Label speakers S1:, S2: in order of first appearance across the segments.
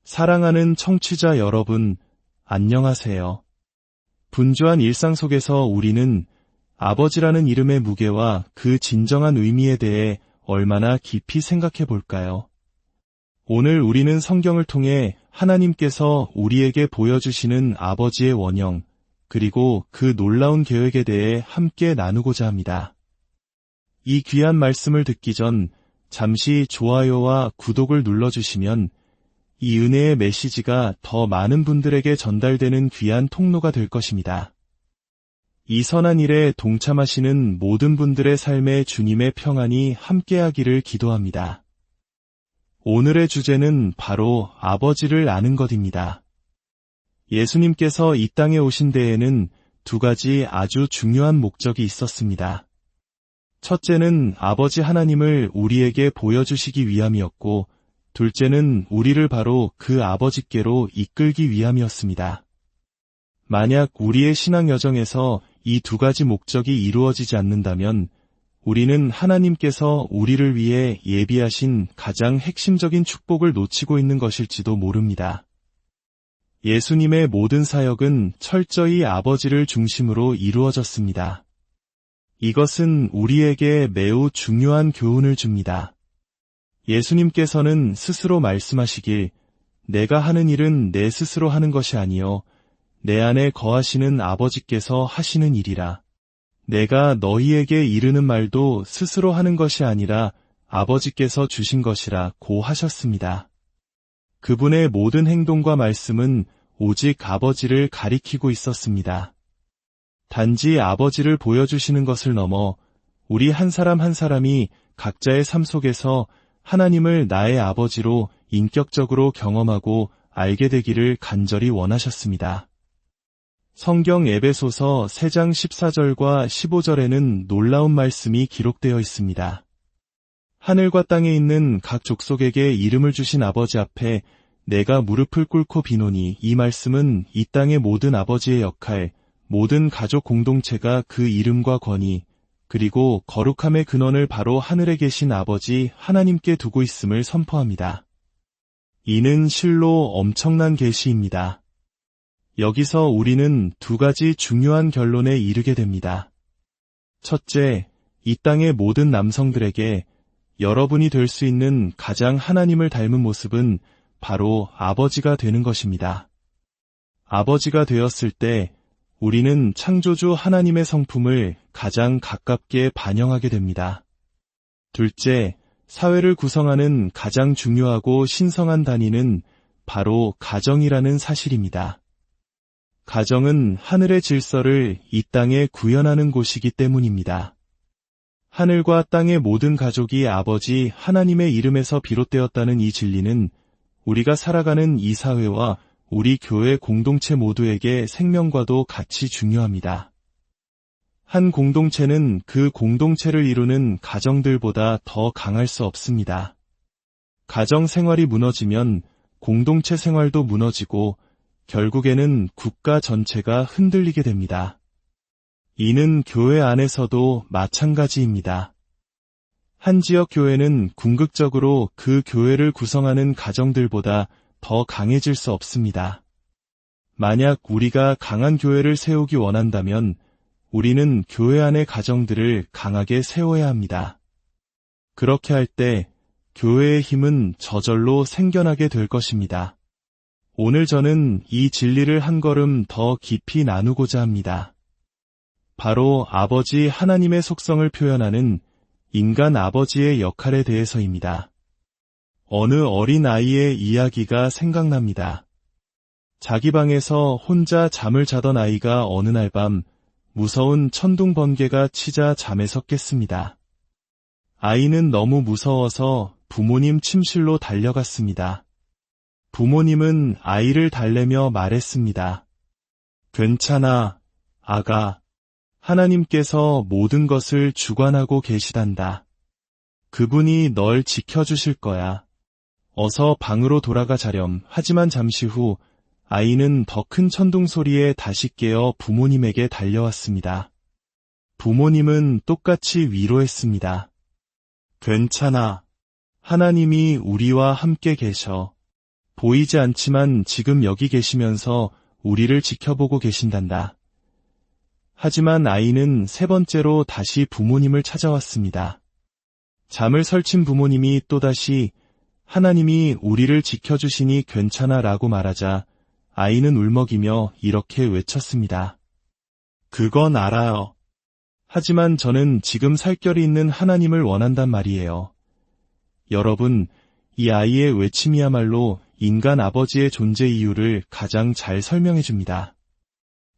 S1: 사랑하는 청취자 여러분, 안녕하세요. 분주한 일상 속에서 우리는 아버지라는 이름의 무게와 그 진정한 의미에 대해 얼마나 깊이 생각해 볼까요? 오늘 우리는 성경을 통해 하나님께서 우리에게 보여주시는 아버지의 원형, 그리고 그 놀라운 계획에 대해 함께 나누고자 합니다. 이 귀한 말씀을 듣기 전 잠시 좋아요와 구독을 눌러주시면 이 은혜의 메시지가 더 많은 분들에게 전달되는 귀한 통로가 될 것입니다. 이 선한 일에 동참하시는 모든 분들의 삶에 주님의 평안이 함께하기를 기도합니다. 오늘의 주제는 바로 아버지를 아는 것입니다. 예수님께서 이 땅에 오신 데에는 두 가지 아주 중요한 목적이 있었습니다. 첫째는 아버지 하나님을 우리에게 보여주시기 위함이었고, 둘째는 우리를 바로 그 아버지께로 이끌기 위함이었습니다. 만약 우리의 신앙 여정에서 이 두 가지 목적이 이루어지지 않는다면 우리는 하나님께서 우리를 위해 예비하신 가장 핵심적인 축복을 놓치고 있는 것일지도 모릅니다. 예수님의 모든 사역은 철저히 아버지를 중심으로 이루어졌습니다. 이것은 우리에게 매우 중요한 교훈을 줍니다. 예수님께서는 스스로 말씀하시길, 내가 하는 일은 내 스스로 하는 것이 아니요 내 안에 거하시는 아버지께서 하시는 일이라. 내가 너희에게 이르는 말도 스스로 하는 것이 아니라 아버지께서 주신 것이라 고 하셨습니다. 그분의 모든 행동과 말씀은 오직 아버지를 가리키고 있었습니다. 단지 아버지를 보여주시는 것을 넘어 우리 한 사람 한 사람이 각자의 삶 속에서 하나님을 나의 아버지로 인격적으로 경험하고 알게 되기를 간절히 원하셨습니다. 성경 에베소서 3장 14절과 15절에는 놀라운 말씀이 기록되어 있습니다. 하늘과 땅에 있는 각 족속에게 이름을 주신 아버지 앞에 내가 무릎을 꿇고 비노니, 이 말씀은 이 땅의 모든 아버지의 역할, 모든 가족 공동체가 그 이름과 권위, 그리고 거룩함의 근원을 바로 하늘에 계신 아버지 하나님께 두고 있음을 선포합니다. 이는 실로 엄청난 계시입니다. 여기서 우리는 두 가지 중요한 결론에 이르게 됩니다. 첫째, 이 땅의 모든 남성들에게 여러분이 될 수 있는 가장 하나님을 닮은 모습은 바로 아버지가 되는 것입니다. 아버지가 되었을 때 우리는 창조주 하나님의 성품을 가장 가깝게 반영하게 됩니다. 둘째, 사회를 구성하는 가장 중요하고 신성한 단위는 바로 가정이라는 사실입니다. 가정은 하늘의 질서를 이 땅에 구현하는 곳이기 때문입니다. 하늘과 땅의 모든 가족이 아버지 하나님의 이름에서 비롯되었다는 이 진리는 우리가 살아가는 이 사회와 우리 교회 공동체 모두에게 생명과도 같이 중요합니다. 한 공동체는 그 공동체를 이루는 가정들보다 더 강할 수 없습니다. 가정 생활이 무너지면 공동체 생활도 무너지고 결국에는 국가 전체가 흔들리게 됩니다. 이는 교회 안에서도 마찬가지입니다. 한 지역 교회는 궁극적으로 그 교회를 구성하는 가정들보다 더 강해질 수 없습니다. 만약 우리가 강한 교회를 세우기 원한다면 우리는 교회 안의 가정들을 강하게 세워야 합니다. 그렇게 할 때 교회의 힘은 저절로 생겨나게 될 것입니다. 오늘 저는 이 진리를 한 걸음 더 깊이 나누고자 합니다. 바로 아버지 하나님의 속성을 표현하는 인간 아버지의 역할에 대해서입니다. 어느 어린 아이의 이야기가 생각납니다. 자기 방에서 혼자 잠을 자던 아이가 어느 날 밤 무서운 천둥 번개가 치자 잠에서 깼습니다. 아이는 너무 무서워서 부모님 침실로 달려갔습니다. 부모님은 아이를 달래며 말했습니다. 괜찮아, 아가. 하나님께서 모든 것을 주관하고 계시단다. 그분이 널 지켜주실 거야. 어서 방으로 돌아가 자렴. 하지만 잠시 후 아이는 더 큰 천둥 소리에 다시 깨어 부모님에게 달려왔습니다. 부모님은 똑같이 위로했습니다. 괜찮아. 하나님이 우리와 함께 계셔. 보이지 않지만 지금 여기 계시면서 우리를 지켜보고 계신단다. 하지만 아이는 세 번째로 다시 부모님을 찾아왔습니다. 잠을 설친 부모님이 또다시 하나님이 우리를 지켜주시니 괜찮아 라고 말하자 아이는 울먹이며 이렇게 외쳤습니다. 그건 알아요. 하지만 저는 지금 살결이 있는 하나님을 원한단 말이에요. 여러분, 이 아이의 외침이야말로 인간 아버지의 존재 이유를 가장 잘 설명해 줍니다.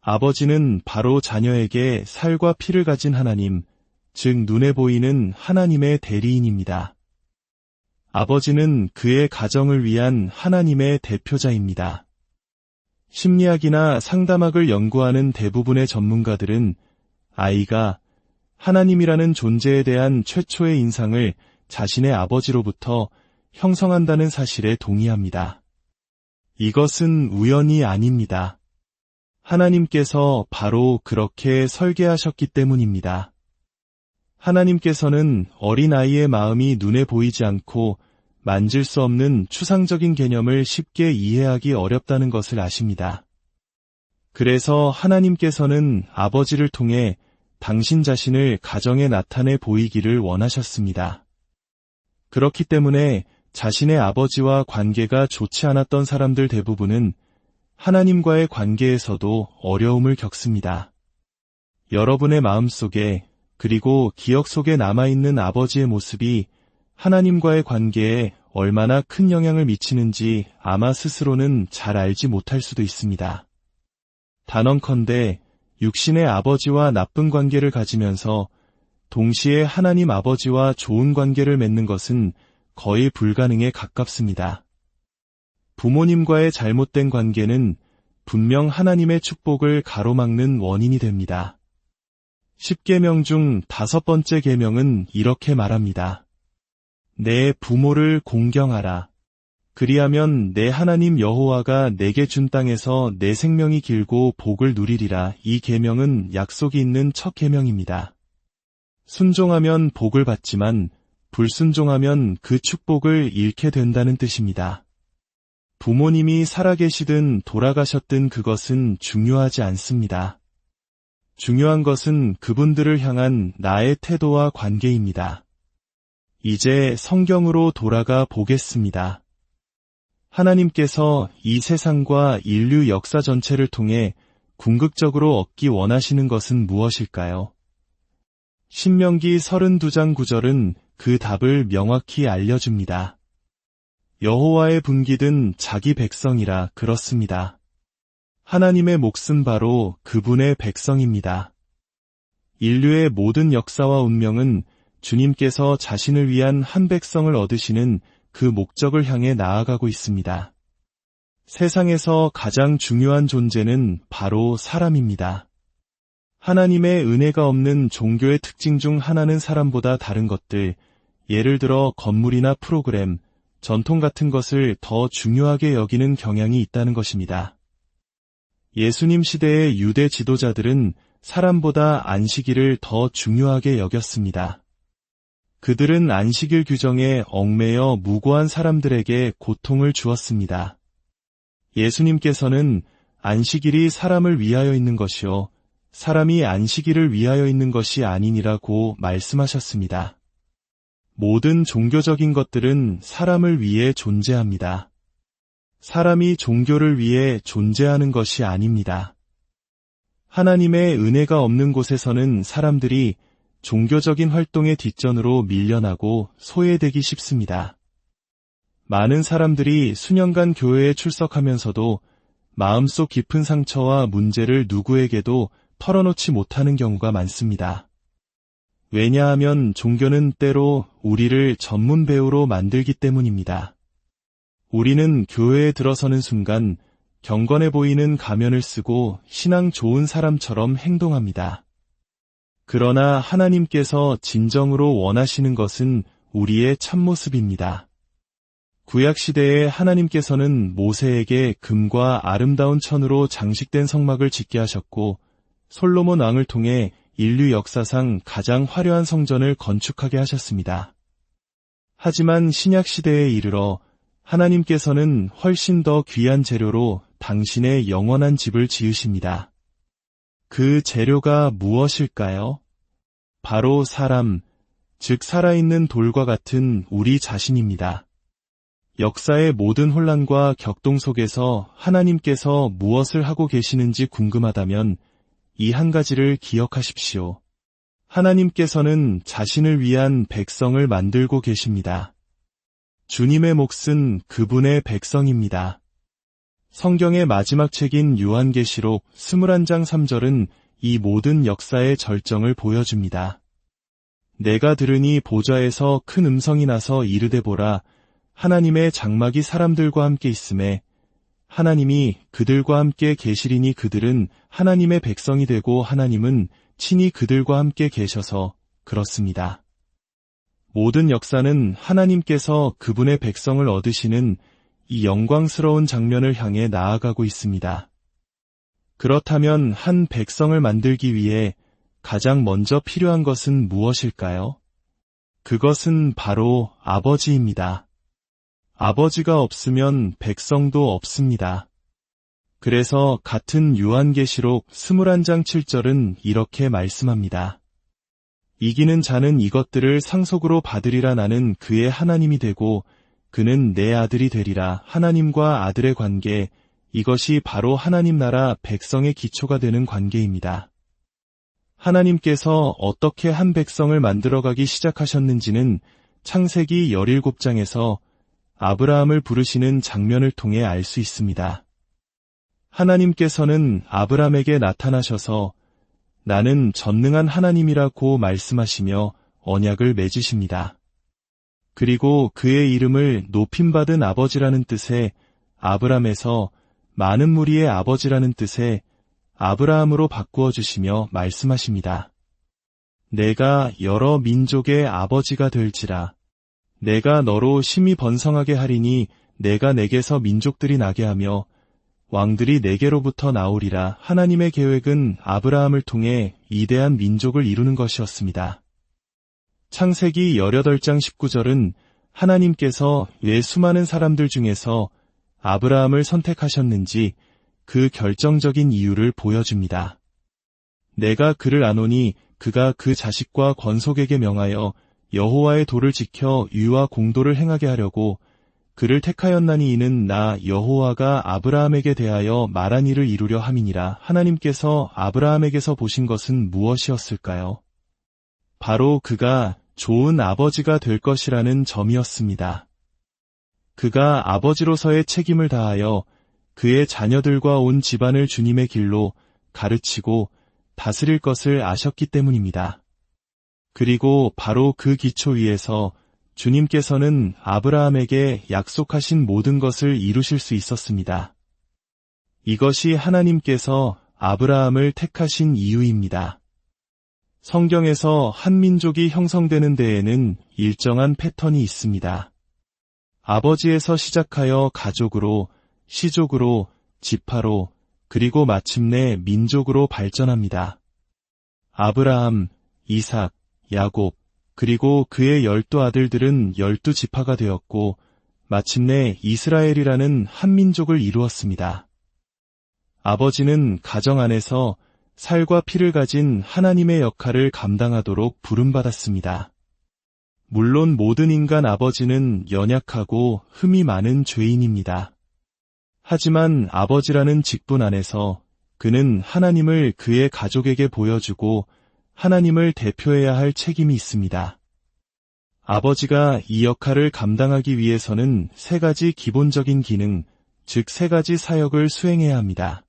S1: 아버지는 바로 자녀에게 살과 피를 가진 하나님, 즉 눈에 보이는 하나님의 대리인입니다. 아버지는 그의 가정을 위한 하나님의 대표자입니다. 심리학이나 상담학을 연구하는 대부분의 전문가들은 아이가 하나님이라는 존재에 대한 최초의 인상을 자신의 아버지로부터 형성한다는 사실에 동의합니다. 이것은 우연이 아닙니다. 하나님께서 바로 그렇게 설계하셨기 때문입니다. 하나님께서는 어린아이의 마음이 눈에 보이지 않고 만질 수 없는 추상적인 개념을 쉽게 이해하기 어렵다는 것을 아십니다. 그래서 하나님께서는 아버지를 통해 당신 자신을 가정에 나타내 보이기를 원하셨습니다. 그렇기 때문에 자신의 아버지와 관계가 좋지 않았던 사람들 대부분은 하나님과의 관계에서도 어려움을 겪습니다. 여러분의 마음속에 그리고 기억 속에 남아있는 아버지의 모습이 하나님과의 관계에 얼마나 큰 영향을 미치는지 아마 스스로는 잘 알지 못할 수도 있습니다. 단언컨대 육신의 아버지와 나쁜 관계를 가지면서 동시에 하나님 아버지와 좋은 관계를 맺는 것은 거의 불가능에 가깝습니다. 부모님과의 잘못된 관계는 분명 하나님의 축복을 가로막는 원인이 됩니다. 10계명 중 5번째 계명은 이렇게 말합니다. 내 부모를 공경하라. 그리하면 내 하나님 여호와가 내게 준 땅에서 내 생명이 길고 복을 누리리라. 이 계명은 약속이 있는 첫 계명입니다. 순종하면 복을 받지만 불순종하면 그 축복을 잃게 된다는 뜻입니다. 부모님이 살아계시든 돌아가셨든 그것은 중요하지 않습니다. 중요한 것은 그분들을 향한 나의 태도와 관계입니다. 이제 성경으로 돌아가 보겠습니다. 하나님께서 이 세상과 인류 역사 전체를 통해 궁극적으로 얻기 원하시는 것은 무엇일까요? 신명기 32장 9절은 그 답을 명확히 알려줍니다. 여호와의 분깃은 자기 백성이라 그렇습니다. 하나님의 몫은 바로 그분의 백성입니다. 인류의 모든 역사와 운명은 주님께서 자신을 위한 한 백성을 얻으시는 그 목적을 향해 나아가고 있습니다. 세상에서 가장 중요한 존재는 바로 사람입니다. 하나님의 은혜가 없는 종교의 특징 중 하나는 사람보다 다른 것들, 예를 들어 건물이나 프로그램, 전통 같은 것을 더 중요하게 여기는 경향이 있다는 것입니다. 예수님 시대의 유대 지도자들은 사람보다 안식일을 더 중요하게 여겼습니다. 그들은 안식일 규정에 얽매여 무고한 사람들에게 고통을 주었습니다. 예수님께서는 안식일이 사람을 위하여 있는 것이요, 사람이 안식일을 위하여 있는 것이 아니니라고 말씀하셨습니다. 모든 종교적인 것들은 사람을 위해 존재합니다. 사람이 종교를 위해 존재하는 것이 아닙니다. 하나님의 은혜가 없는 곳에서는 사람들이 종교적인 활동의 뒷전으로 밀려나고 소외되기 쉽습니다. 많은 사람들이 수년간 교회에 출석하면서도 마음속 깊은 상처와 문제를 누구에게도 털어놓지 못하는 경우가 많습니다. 왜냐하면 종교는 때로 우리를 전문 배우로 만들기 때문입니다. 우리는 교회에 들어서는 순간 경건해 보이는 가면을 쓰고 신앙 좋은 사람처럼 행동합니다. 그러나 하나님께서 진정으로 원하시는 것은 우리의 참모습입니다. 구약시대에 하나님께서는 모세에게 금과 아름다운 천으로 장식된 성막을 짓게 하셨고 솔로몬 왕을 통해 인류 역사상 가장 화려한 성전을 건축하게 하셨습니다. 하지만 신약시대에 이르러 하나님께서는 훨씬 더 귀한 재료로 당신의 영원한 집을 지으십니다. 그 재료가 무엇일까요? 바로 사람, 즉 살아있는 돌과 같은 우리 자신입니다. 역사의 모든 혼란과 격동 속에서 하나님께서 무엇을 하고 계시는지 궁금하다면 이 한 가지를 기억하십시오. 하나님께서는 자신을 위한 백성을 만들고 계십니다. 주님의 몫은 그분의 백성입니다. 성경의 마지막 책인 요한계시록 21장 3절은 이 모든 역사의 절정을 보여줍니다. 내가 들으니 보좌에서 큰 음성이 나서 이르되 보라, 하나님의 장막이 사람들과 함께 있음에 하나님이 그들과 함께 계시리니 그들은 하나님의 백성이 되고 하나님은 친히 그들과 함께 계셔서 그렇습니다. 모든 역사는 하나님께서 그분의 백성을 얻으시는 이 영광스러운 장면을 향해 나아가고 있습니다. 그렇다면 한 백성을 만들기 위해 가장 먼저 필요한 것은 무엇일까요? 그것은 바로 아버지입니다. 아버지가 없으면 백성도 없습니다. 그래서 같은 요한계시록 21장 7절은 이렇게 말씀합니다. 이기는 자는 이것들을 상속으로 받으리라. 나는 그의 하나님이 되고 그는 내 아들이 되리라. 하나님과 아들의 관계, 이것이 바로 하나님 나라 백성의 기초가 되는 관계입니다. 하나님께서 어떻게 한 백성을 만들어가기 시작하셨는지는 창세기 17장에서 아브라함을 부르시는 장면을 통해 알 수 있습니다. 하나님께서는 아브라함에게 나타나셔서 나는 전능한 하나님이라고 말씀하시며 언약을 맺으십니다. 그리고 그의 이름을 높임받은 아버지라는 뜻의 아브람에서 많은 무리의 아버지라는 뜻의 아브라함으로 바꾸어 주시며 말씀하십니다. 내가 여러 민족의 아버지가 될지라. 내가 너로 심히 번성하게 하리니 내가 내게서 민족들이 나게 하며 왕들이 내게로부터 나오리라. 하나님의 계획은 아브라함을 통해 위대한 민족을 이루는 것이었습니다. 창세기 18장 19절은 하나님께서 왜 수많은 사람들 중에서 아브라함을 선택하셨는지 그 결정적인 이유를 보여줍니다. 내가 그를 아노니 그가 그 자식과 권속에게 명하여 여호와의 도를 지켜 유와 공도를 행하게 하려고 그를 택하였나니 이는 나 여호와가 아브라함에게 대하여 말한 일을 이루려 함이니라. 하나님께서 아브라함에게서 보신 것은 무엇이었을까요? 바로 그가 좋은 아버지가 될 것이라는 점이었습니다. 그가 아버지로서의 책임을 다하여 그의 자녀들과 온 집안을 주님의 길로 가르치고 다스릴 것을 아셨기 때문입니다. 그리고 바로 그 기초 위에서 주님께서는 아브라함에게 약속하신 모든 것을 이루실 수 있었습니다. 이것이 하나님께서 아브라함을 택하신 이유입니다. 성경에서 한 민족이 형성되는 데에는 일정한 패턴이 있습니다. 아버지에서 시작하여 가족으로, 시족으로, 지파로, 그리고 마침내 민족으로 발전합니다. 아브라함, 이삭, 야곱, 그리고 그의 12 아들들은 12지파가 되었고 마침내 이스라엘이라는 한 민족을 이루었습니다. 아버지는 가정 안에서 살과 피를 가진 하나님의 역할을 감당하도록 부름받았습니다. 물론 모든 인간 아버지는 연약하고 흠이 많은 죄인입니다. 하지만 아버지라는 직분 안에서 그는 하나님을 그의 가족에게 보여주고 하나님을 대표해야 할 책임이 있습니다. 아버지가 이 역할을 감당하기 위해서는 3가지 기본적인 기능, 즉 3가지 사역을 수행해야 합니다.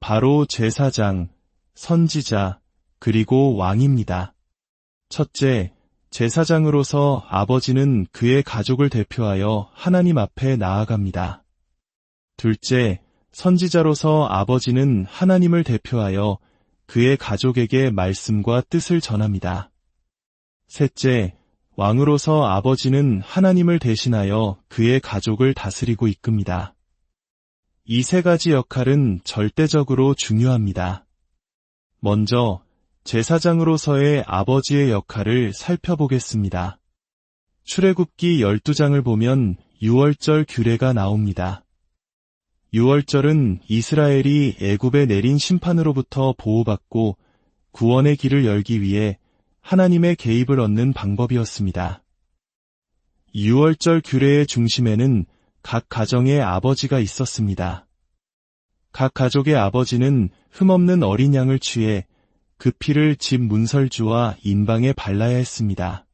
S1: 바로 제사장, 선지자, 그리고 왕입니다. 첫째, 제사장으로서 아버지는 그의 가족을 대표하여 하나님 앞에 나아갑니다. 둘째, 선지자로서 아버지는 하나님을 대표하여 그의 가족에게 말씀과 뜻을 전합니다. 셋째, 왕으로서 아버지는 하나님을 대신하여 그의 가족을 다스리고 이끕니다. 이 3가지 역할은 절대적으로 중요합니다. 먼저 제사장으로서의 아버지의 역할을 살펴보겠습니다. 출애굽기 12장을 보면 유월절 규례가 나옵니다. 유월절은 이스라엘이 애굽에 내린 심판으로부터 보호받고 구원의 길을 열기 위해 하나님의 개입을 얻는 방법이었습니다. 유월절 규례의 중심에는 각 가정의 아버지가 있었습니다. 각 가족의 아버지는 흠없는 어린 양을 취해 그 피를 집 문설주와 인방에 발라야 했습니다.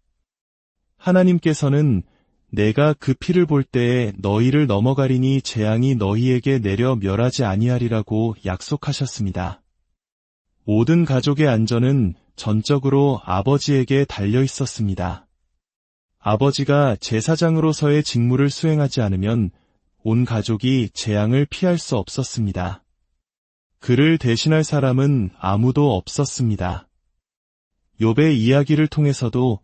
S1: 하나님께서는 내가 그 피를 볼 때에 너희를 넘어가리니 재앙이 너희에게 내려 멸하지 아니하리라고 약속하셨습니다. 모든 가족의 안전은 전적으로 아버지에게 달려 있었습니다. 아버지가 제사장으로서의 직무를 수행하지 않으면 온 가족이 재앙을 피할 수 없었습니다. 그를 대신할 사람은 아무도 없었습니다. 욥의 이야기를 통해서도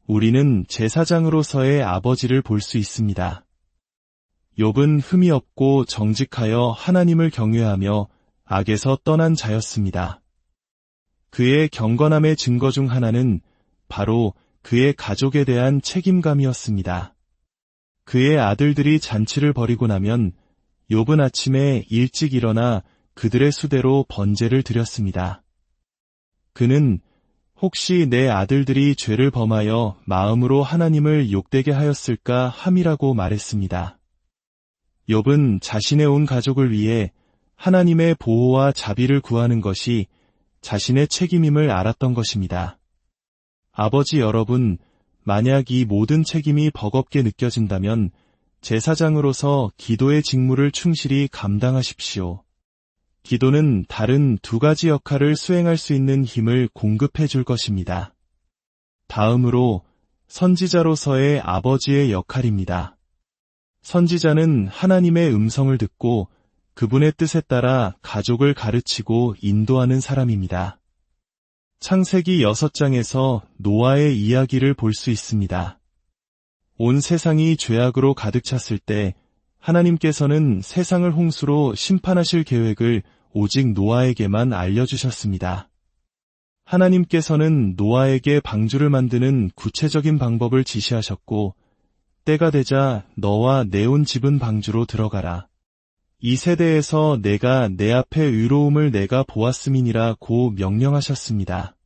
S1: 우리는 제사장으로서의 아버지를 볼 수 있습니다. 욥은 흠이 없고 정직하여 하나님을 경외하며 악에서 떠난 자였습니다. 그의 경건함의 증거 중 하나는 바로 그의 가족에 대한 책임감이었습니다. 그의 아들들이 잔치를 벌이고 나면 욥은 아침에 일찍 일어나 그들의 수대로 번제를 드렸습니다. 그는 혹시 내 아들들이 죄를 범하여 마음으로 하나님을 욕되게 하였을까 함이라고 말했습니다. 욥은 자신의 온 가족을 위해 하나님의 보호와 자비를 구하는 것이 자신의 책임임을 알았던 것입니다. 아버지 여러분, 만약 이 모든 책임이 버겁게 느껴진다면 제사장으로서 기도의 직무를 충실히 감당하십시오. 기도는 다른 두 가지 역할을 수행할 수 있는 힘을 공급해 줄 것입니다. 다음으로 선지자로서의 아버지의 역할입니다. 선지자는 하나님의 음성을 듣고 그분의 뜻에 따라 가족을 가르치고 인도하는 사람입니다. 창세기 6장에서 노아의 이야기를 볼 수 있습니다. 온 세상이 죄악으로 가득 찼을 때 하나님께서는 세상을 홍수로 심판하실 계획을 오직 노아에게만 알려주셨습니다. 하나님께서는 노아에게 방주를 만드는 구체적인 방법을 지시하셨고 때가 되자 너와 내 온 집은 방주로 들어가라. 이 세대에서 내가 내 앞에 의로움을 내가 보았음이니라 고 명령하셨습니다.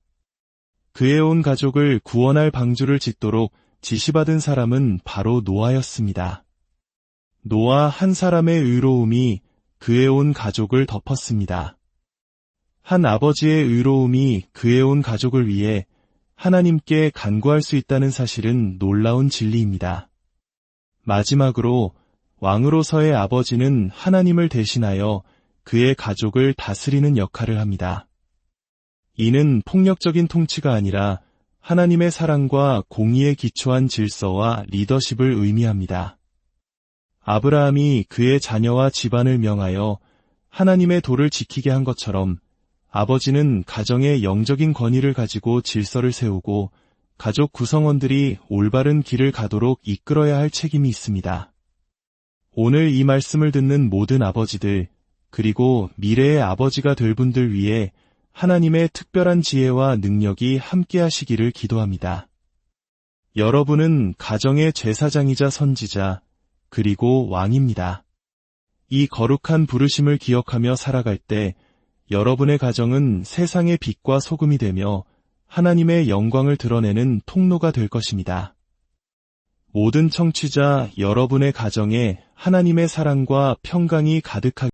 S1: 그의 온 가족을 구원할 방주를 짓도록 지시받은 사람은 바로 노아였습니다. 노아 한 사람의 의로움이 그의 온 가족을 덮었습니다. 한 아버지의 의로움이 그의 온 가족을 위해 하나님께 간구할 수 있다는 사실은 놀라운 진리입니다. 마지막으로 왕으로서의 아버지는 하나님을 대신하여 그의 가족을 다스리는 역할을 합니다. 이는 폭력적인 통치가 아니라 하나님의 사랑과 공의에 기초한 질서와 리더십을 의미합니다. 아브라함이 그의 자녀와 집안을 명하여 하나님의 도를 지키게 한 것처럼 아버지는 가정의 영적인 권위를 가지고 질서를 세우고 가족 구성원들이 올바른 길을 가도록 이끌어야 할 책임이 있습니다. 오늘 이 말씀을 듣는 모든 아버지들, 그리고 미래의 아버지가 될 분들 위해 하나님의 특별한 지혜와 능력이 함께하시기를 기도합니다. 여러분은 가정의 제사장이자 선지자, 그리고 왕입니다. 이 거룩한 부르심을 기억하며 살아갈 때 여러분의 가정은 세상의 빛과 소금이 되며 하나님의 영광을 드러내는 통로가 될 것입니다. 모든 청취자 여러분의 가정에 하나님의 사랑과 평강이 가득하게